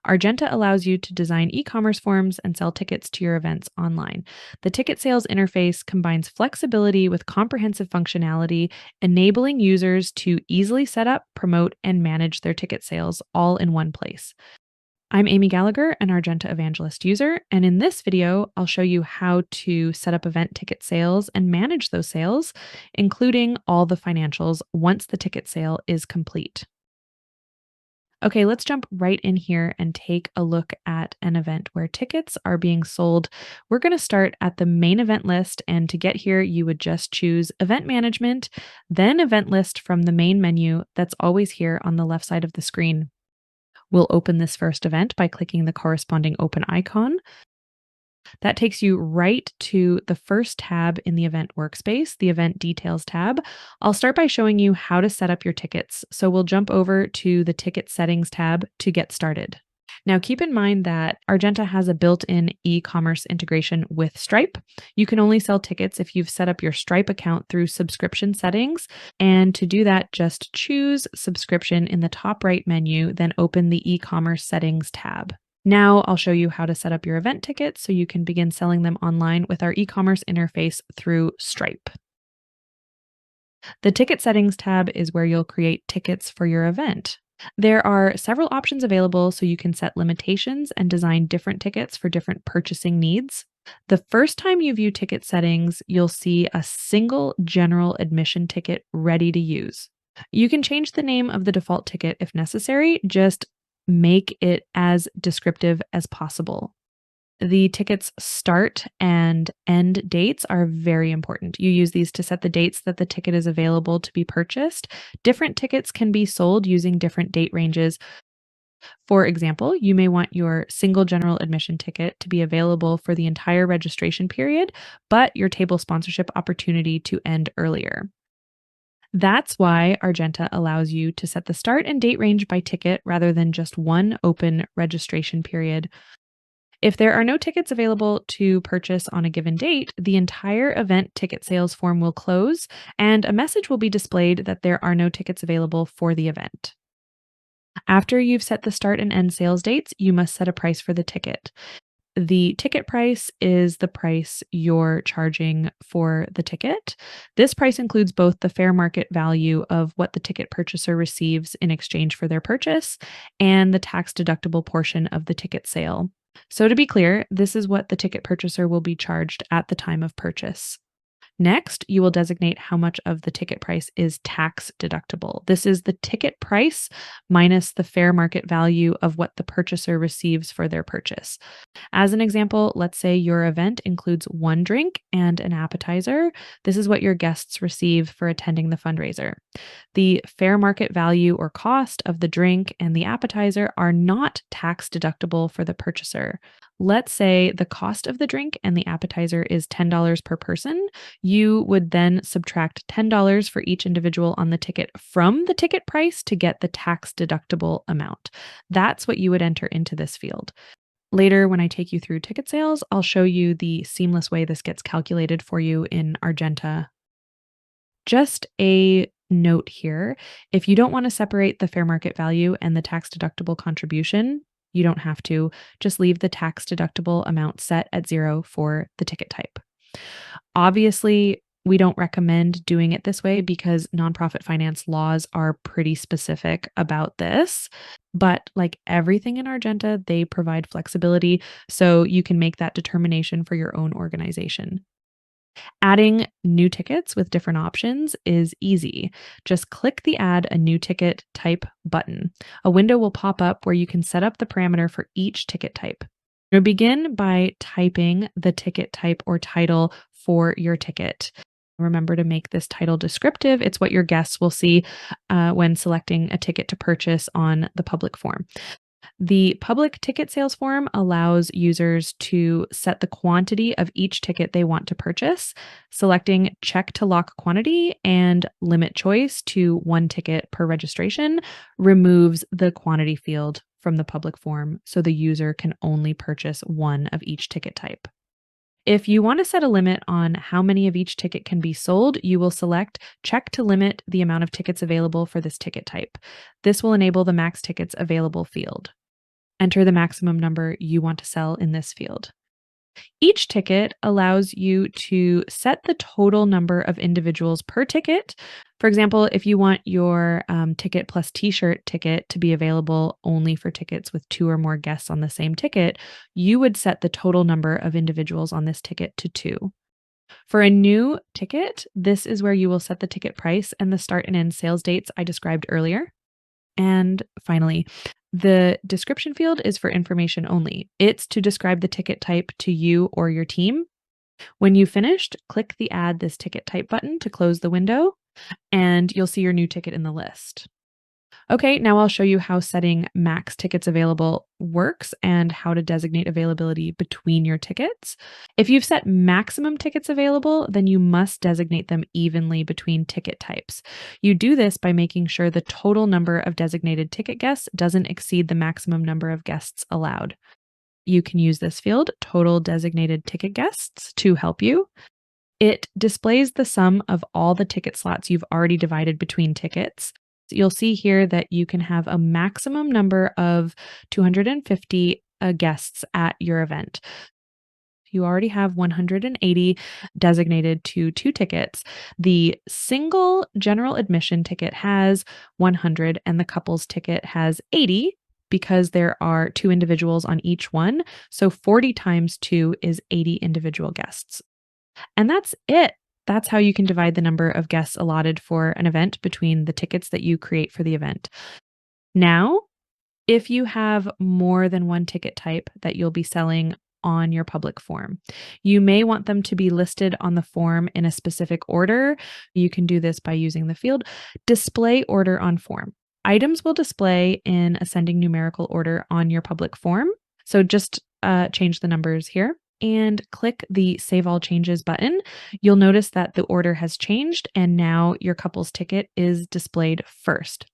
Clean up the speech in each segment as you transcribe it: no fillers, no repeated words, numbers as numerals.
Argenta allows you to design e-commerce forms and sell tickets to your events online. The ticket sales interface combines flexibility with comprehensive functionality, enabling users to easily set up, promote, and manage their ticket sales all in one place. I'm Amy Gallagher, an Argenta Evangelist user, and in this video, I'll show you how to set up event ticket sales and manage those sales, including all the financials once the ticket sale is complete. Okay, let's jump right in here and take a look at an event where tickets are being sold. We're going to start at the main event list, and to get here, you would just choose Event Management, then Event List from the main menu that's always here on the left side of the screen. We'll open this first event by clicking the corresponding open icon. That takes you right to the first tab in the event workspace, the Event Details tab. I'll start by showing you how to set up your tickets. So we'll jump over to the Ticket Settings tab to get started. Now, keep in mind that Argenta has a built-in e-commerce integration with Stripe. You can only sell tickets if you've set up your Stripe account through subscription settings. And to do that, just choose subscription in the top right menu, then open the e-commerce settings tab. Now I'll show you how to set up your event tickets so you can begin selling them online with our e-commerce interface through Stripe. The Ticket Settings tab is where you'll create tickets for your event. There are several options available so you can set limitations and design different tickets for different purchasing needs. The first time you view ticket settings, you'll see a single general admission ticket ready to use. You can change the name of the default ticket if necessary, just make it as descriptive as possible. The ticket's start and end dates are very important. You use these to set the dates that the ticket is available to be purchased. Different tickets can be sold using different date ranges. For example, you may want your single general admission ticket to be available for the entire registration period, but your table sponsorship opportunity to end earlier. That's why Argenta allows you to set the start and date range by ticket rather than just one open registration period. If there are no tickets available to purchase on a given date, the entire event ticket sales form will close and a message will be displayed that there are no tickets available for the event. After you've set the start and end sales dates, you must set a price for the ticket. The ticket price is the price you're charging for the ticket. This price includes both the fair market value of what the ticket purchaser receives in exchange for their purchase and the tax-deductible portion of the ticket sale. So to be clear, this is what the ticket purchaser will be charged at the time of purchase. Next, you will designate how much of the ticket price is tax deductible. This is the ticket price minus the fair market value of what the purchaser receives for their purchase. As an example, let's say your event includes one drink and an appetizer. This is what your guests receive for attending the fundraiser. The fair market value or cost of the drink and the appetizer are not tax deductible for the purchaser. Let's say the cost of the drink and the appetizer is $10 per person. You would then subtract $10 for each individual on the ticket from the ticket price to get the tax deductible amount. That's what you would enter into this field. Later, when I take you through ticket sales, I'll show you the seamless way this gets calculated for you in Argenta. Just a note here, if you don't want to separate the fair market value and the tax deductible contribution, you don't have to. Just leave the tax deductible amount set at 0 for the ticket type. Obviously, we don't recommend doing it this way because nonprofit finance laws are pretty specific about this. But like everything in Argenta, they provide flexibility so you can make that determination for your own organization. Adding new tickets with different options is easy. Just click the Add a New Ticket Type button. A window will pop up where you can set up the parameter for each ticket type. You'll begin by typing the ticket type or title for your ticket. Remember to make this title descriptive. It's what your guests will see when selecting a ticket to purchase on the public form. The public ticket sales form allows users to set the quantity of each ticket they want to purchase. Selecting Check to Lock Quantity and Limit Choice to one ticket per registration removes the quantity field from the public form so the user can only purchase one of each ticket type. If you want to set a limit on how many of each ticket can be sold, you will select Check to limit the amount of tickets available for this ticket type. This will enable the max tickets available field. Enter the maximum number you want to sell in this field. Each ticket allows you to set the total number of individuals per ticket. For example, if you want your ticket plus t-shirt ticket to be available only for tickets with 2 or more guests on the same ticket, you would set the total number of individuals on this ticket to 2. For a new ticket, this is where you will set the ticket price and the start and end sales dates I described earlier. And finally, the description field is for information only. It's to describe the ticket type to you or your team. When you've finished, click the Add this ticket type button to close the window, and you'll see your new ticket in the list. Okay, now I'll show you how setting max tickets available works and how to designate availability between your tickets. If you've set maximum tickets available, then you must designate them evenly between ticket types. You do this by making sure the total number of designated ticket guests doesn't exceed the maximum number of guests allowed. You can use this field, total designated ticket guests, to help you. It displays the sum of all the ticket slots you've already divided between tickets. You'll see here that you can have a maximum number of 250 guests at your event. You already have 180 designated to 2 tickets. The single general admission ticket has 100 and the couples ticket has 80 because there are 2 individuals on each one. So 40 times 2 is 80 individual guests. And that's it. That's how you can divide the number of guests allotted for an event between the tickets that you create for the event. Now, if you have more than one ticket type that you'll be selling on your public form, you may want them to be listed on the form in a specific order. You can do this by using the field Display Order on Form. Items will display in ascending numerical order on your public form. So just change the numbers here and click the Save All Changes button. You'll notice that the order has changed and now your couple's ticket is displayed first.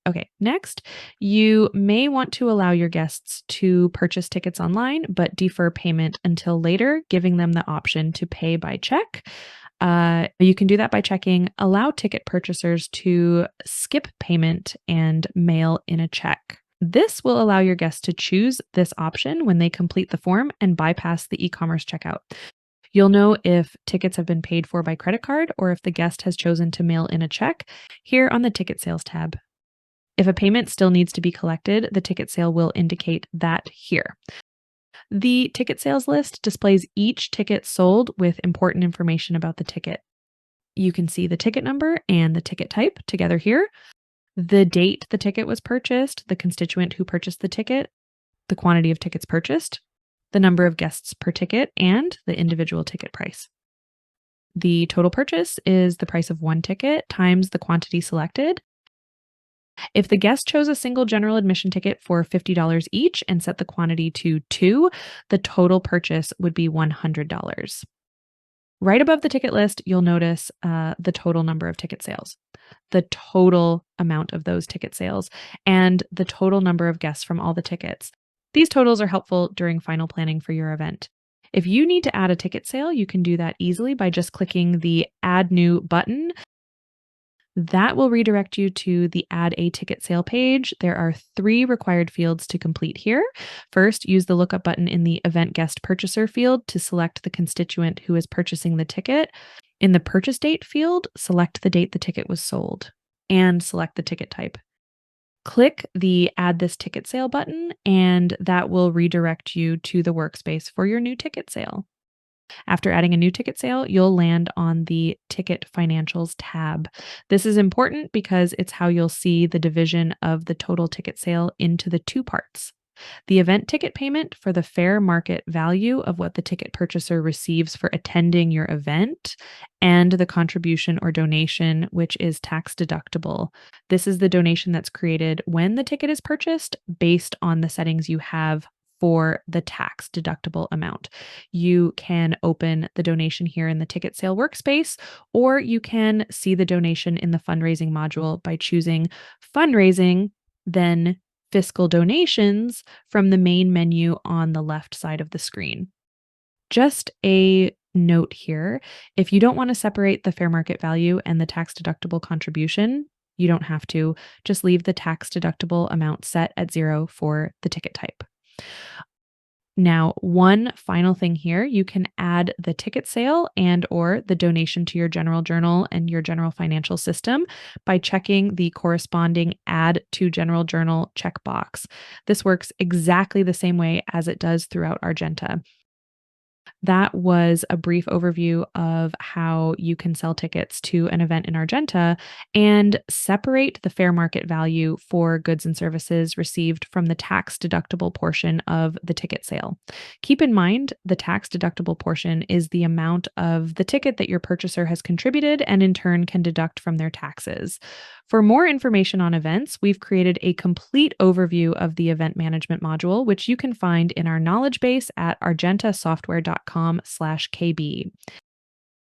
Okay, next, you may want to allow your guests to purchase tickets online, but defer payment until later, giving them the option to pay by check. You can do that by checking Allow ticket purchasers to skip payment and mail in a check. This will allow your guests to choose this option when they complete the form and bypass the e-commerce checkout. You'll know if tickets have been paid for by credit card or if the guest has chosen to mail in a check here on the Ticket Sales tab. If a payment still needs to be collected, the ticket sale will indicate that here. The ticket sales list displays each ticket sold with important information about the ticket. You can see the ticket number and the ticket type together here, the date the ticket was purchased, the constituent who purchased the ticket, the quantity of tickets purchased, the number of guests per ticket, and the individual ticket price. The total purchase is the price of one ticket times the quantity selected. If the guest chose a single general admission ticket for $50 each and set the quantity to 2, the total purchase would be $100. Right above the ticket list, you'll notice the total number of ticket sales, the total amount of those ticket sales, and the total number of guests from all the tickets. These totals are helpful during final planning for your event. If you need to add a ticket sale, you can do that easily by just clicking the Add New button. That will redirect you to the Add a Ticket Sale page. There are 3 required fields to complete here. First, use the lookup button in the Event Guest Purchaser field to select the constituent who is purchasing the ticket. In the Purchase Date field, select the date the ticket was sold and select the ticket type. Click the Add this ticket sale button, and that will redirect you to the workspace for your new ticket sale. After adding a new ticket sale, you'll land on the Ticket Financials tab. This is important because it's how you'll see the division of the total ticket sale into the 2 parts. The event ticket payment for the fair market value of what the ticket purchaser receives for attending your event, and the contribution or donation, which is tax deductible. This is the donation that's created when the ticket is purchased based on the settings you have for the tax deductible amount. You can open the donation here in the ticket sale workspace, or you can see the donation in the fundraising module by choosing Fundraising, then Fiscal Donations from the main menu on the left side of the screen. Just a note here, if you don't want to separate the fair market value and the tax deductible contribution, You don't have to. Just leave the tax deductible amount set at 0 for the ticket type. Now, one final thing here, you can add the ticket sale and or the donation to your general journal and your general financial system by checking the corresponding add to general journal checkbox. This works exactly the same way as it does throughout Argenta. That was a brief overview of how you can sell tickets to an event in Argenta and separate the fair market value for goods and services received from the tax deductible portion of the ticket sale. Keep in mind, the tax deductible portion is the amount of the ticket that your purchaser has contributed and in turn can deduct from their taxes. For more information on events, we've created a complete overview of the event management module, which you can find in our knowledge base at argentasoftware.com/KB.